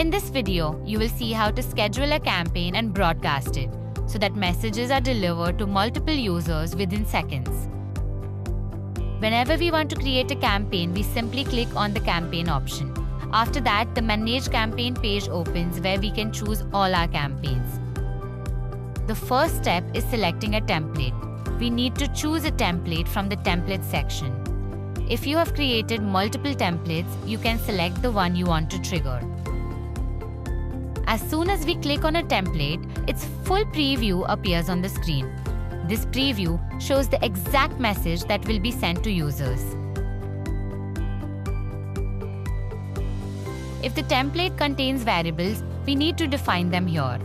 In this video, you will see how to schedule a campaign and broadcast it so that messages are delivered to multiple users within seconds. Whenever we want to create a campaign, we simply click on the campaign option. After that, the Manage Campaign page opens where we can choose all our campaigns. The first step is selecting a template. We need to choose a template from the Templates section. If you have created multiple templates, you can select the one you want to trigger. As soon as we click on a template, its full preview appears on the screen. This preview shows the exact message that will be sent to users. If the template contains variables, we need to define them here.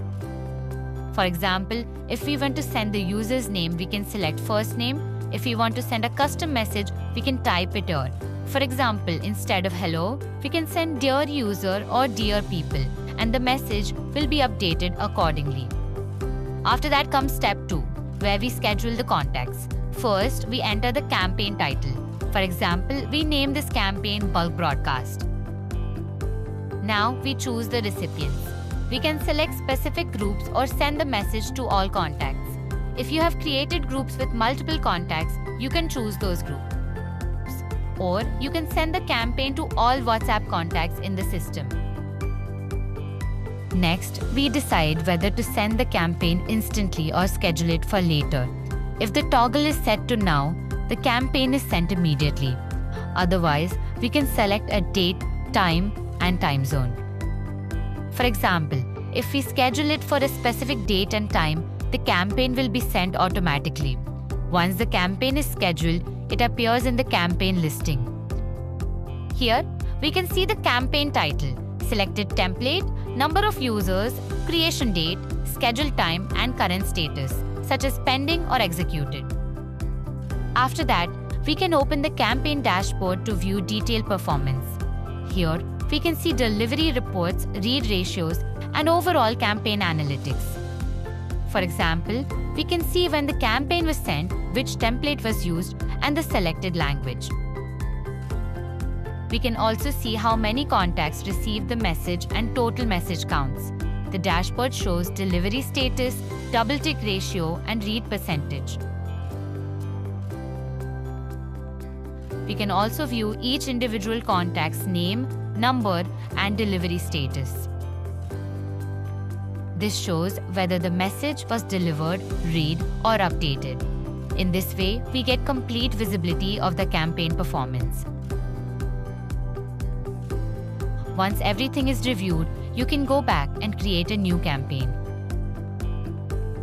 For example, if we want to send the user's name, we can select first name. If we want to send a custom message, we can type it here. For example, instead of hello, we can send dear user or dear people, and the message will be updated accordingly. After that comes step 2, where we schedule the contacts. First, we enter the campaign title. For example, we name this campaign Bulk Broadcast. Now we choose the recipients. We can select specific groups or send the message to all contacts. If you have created groups with multiple contacts, you can choose those groups. Or you can send the campaign to all WhatsApp contacts in the system. Next, we decide whether to send the campaign instantly or schedule it for later. If the toggle is set to now, the campaign is sent immediately. Otherwise, we can select a date, time, and time zone. For example, if we schedule it for a specific date and time, the campaign will be sent automatically. Once the campaign is scheduled, it appears in the campaign listing. Here, we can see the campaign title, selected template, number of users, creation date, scheduled time, and current status, such as pending or executed. After that, we can open the campaign dashboard to view detailed performance. Here, we can see delivery reports, read ratios, and overall campaign analytics. For example, we can see when the campaign was sent, which template was used, and the selected language. We can also see how many contacts received the message and total message counts. The dashboard shows delivery status, double tick ratio, and read percentage. We can also view each individual contact's name, number, and delivery status. This shows whether the message was delivered, read, or updated. In this way, we get complete visibility of the campaign performance. Once everything is reviewed, you can go back and create a new campaign.